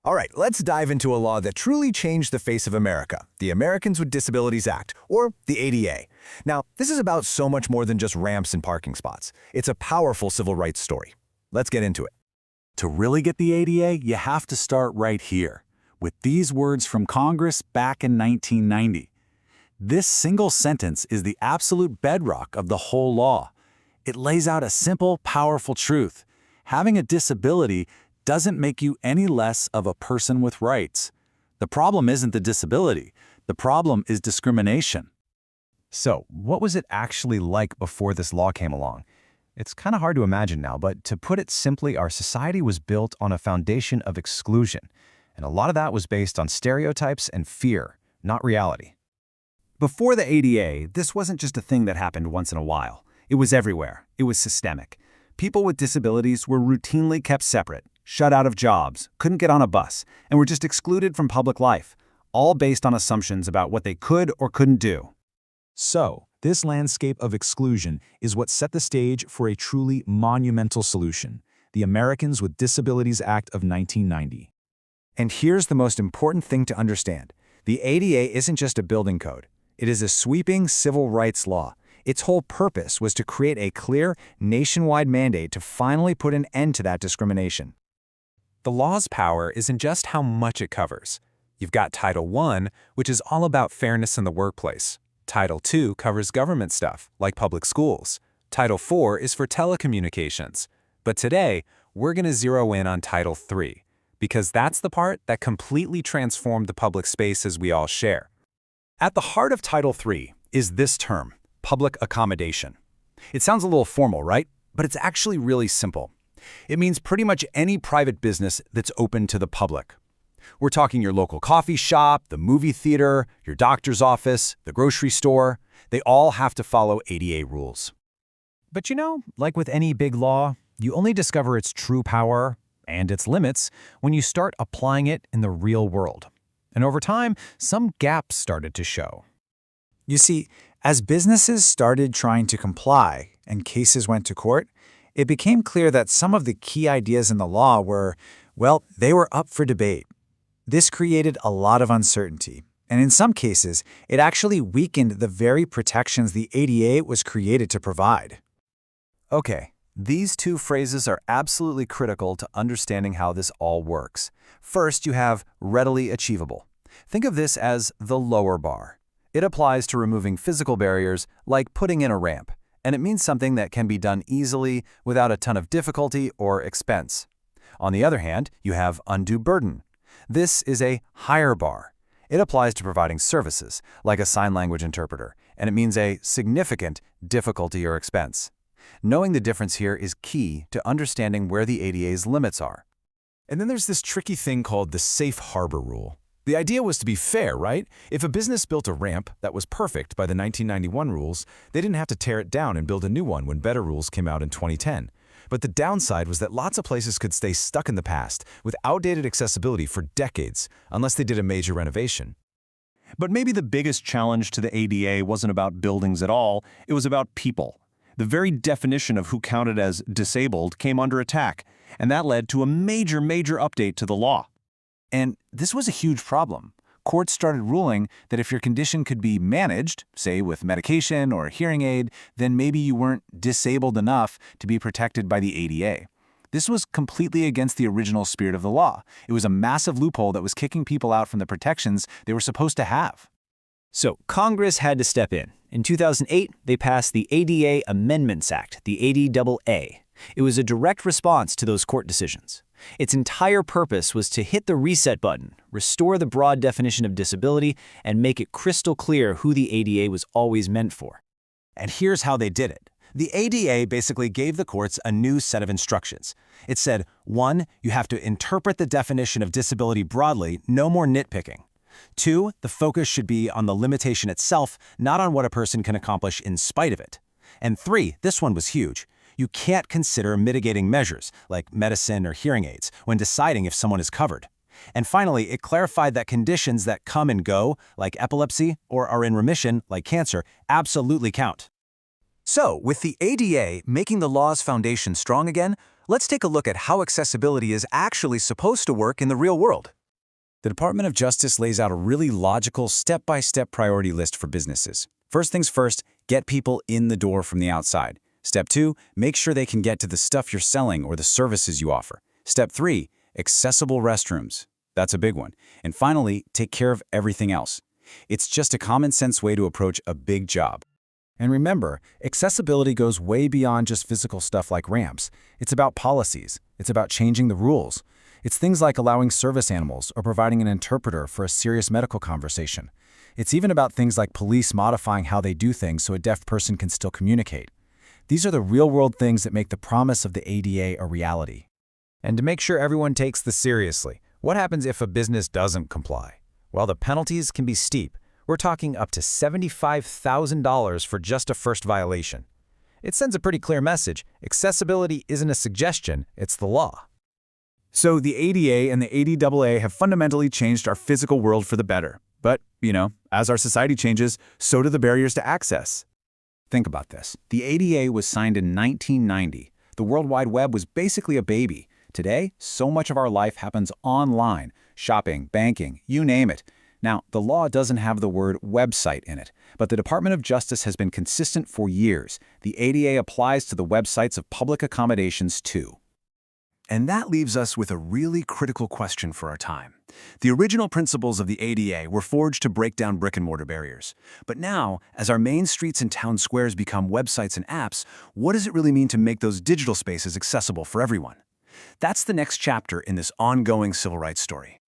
All right, let's dive into a law that truly changed the face of America, the Americans with Disabilities Act, or the ADA. Now, this is about so much more than just ramps and parking spots. It's a powerful civil rights story. Let's get into it. To really get the ADA, you have to start right here, with these words from Congress back in 1990. This single sentence is the absolute bedrock of the whole law. It lays out a simple, powerful truth. Having a disability doesn't make you any less of a person with rights. The problem isn't the disability. The problem is discrimination. So, what was it actually like before this law came along? It's kind of hard to imagine now, but to put it simply, our society was built on a foundation of exclusion, and a lot of that was based on stereotypes and fear, not reality. Before the ADA, this wasn't just a thing that happened once in a while. It was everywhere. It was systemic. People with disabilities were routinely kept separate, shut out of jobs, couldn't get on a bus, and were just excluded from public life, all based on assumptions about what they could or couldn't do. So, this landscape of exclusion is what set the stage for a truly monumental solution, the Americans with Disabilities Act of 1990. And here's the most important thing to understand. The ADA isn't just a building code. It is a sweeping civil rights law. Its whole purpose was to create a clear, nationwide mandate to finally put an end to that discrimination. The law's power isn't just how much it covers. You've got Title I, which is all about fairness in the workplace. Title II covers government stuff, like public schools. Title IV is for telecommunications. But today, we're going to zero in on Title III, because that's the part that completely transformed the public spaces we all share. At the heart of Title III is this term, public accommodation. It sounds a little formal, right? But it's actually really simple. It means pretty much any private business that's open to the public. We're talking your local coffee shop, the movie theater, your doctor's office, the grocery store. They all have to follow ADA rules. But you know, like with any big law, you only discover its true power and its limits when you start applying it in the real world. And over time, some gaps started to show. You see, as businesses started trying to comply and cases went to court, it became clear that some of the key ideas in the law were, well, they were up for debate. This created a lot of uncertainty, and in some cases, it actually weakened the very protections the ADA was created to provide. Okay, these two phrases are absolutely critical to understanding how this all works. First, you have readily achievable. Think of this as the lower bar. It applies to removing physical barriers, like putting in a ramp, and it means something that can be done easily without a ton of difficulty or expense. On the other hand, you have undue burden. This is a higher bar. It applies to providing services, like a sign language interpreter, and it means a significant difficulty or expense. Knowing the difference here is key to understanding where the ADA's limits are. And then there's this tricky thing called the safe harbor rule. The idea was to be fair, right? If a business built a ramp that was perfect by the 1991 rules, they didn't have to tear it down and build a new one when better rules came out in 2010. But the downside was that lots of places could stay stuck in the past with outdated accessibility for decades, unless they did a major renovation. But maybe the biggest challenge to the ADA wasn't about buildings at all, it was about people. The very definition of who counted as disabled came under attack, and that led to a major update to the law. And this was a huge problem. Courts started ruling that if your condition could be managed, say with medication or a hearing aid, then maybe you weren't disabled enough to be protected by the ADA. This was completely against the original spirit of the law. It was a massive loophole that was kicking people out from the protections they were supposed to have. So Congress had to step in. In 2008, they passed the ADA Amendments Act, the ADAA. It was a direct response to those court decisions. Its entire purpose was to hit the reset button, restore the broad definition of disability, and make it crystal clear who the ADA was always meant for. And here's how they did it. The ADA basically gave the courts a new set of instructions. It said, 1, you have to interpret the definition of disability broadly, no more nitpicking. 2, the focus should be on the limitation itself, not on what a person can accomplish in spite of it. And 3, this one was huge. You can't consider mitigating measures, like medicine or hearing aids, when deciding if someone is covered. And finally, it clarified that conditions that come and go, like epilepsy, or are in remission, like cancer, absolutely count. So, with the ADA making the law's foundation strong again, let's take a look at how accessibility is actually supposed to work in the real world. The Department of Justice lays out a really logical, step-by-step priority list for businesses. First things first, get people in the door from the outside. Step 2, make sure they can get to the stuff you're selling or the services you offer. Step 3, accessible restrooms. That's a big one. And finally, take care of everything else. It's just a common-sense way to approach a big job. And remember, accessibility goes way beyond just physical stuff like ramps. It's about policies. It's about changing the rules. It's things like allowing service animals or providing an interpreter for a serious medical conversation. It's even about things like police modifying how they do things so a deaf person can still communicate. These are the real-world things that make the promise of the ADA a reality. And to make sure everyone takes this seriously, what happens if a business doesn't comply? Well, the penalties can be steep. We're talking up to $75,000 for just a first violation. It sends a pretty clear message. Accessibility isn't a suggestion, it's the law. So the ADA and the ADAA have fundamentally changed our physical world for the better. But, as our society changes, so do the barriers to access. Think about this. The ADA was signed in 1990. The World Wide Web was basically a baby. Today, so much of our life happens online. Shopping, banking, you name it. Now, the law doesn't have the word website in it, but the Department of Justice has been consistent for years. The ADA applies to the websites of public accommodations too. And that leaves us with a really critical question for our time. The original principles of the ADA were forged to break down brick-and-mortar barriers. But now, as our main streets and town squares become websites and apps, what does it really mean to make those digital spaces accessible for everyone? That's the next chapter in this ongoing civil rights story.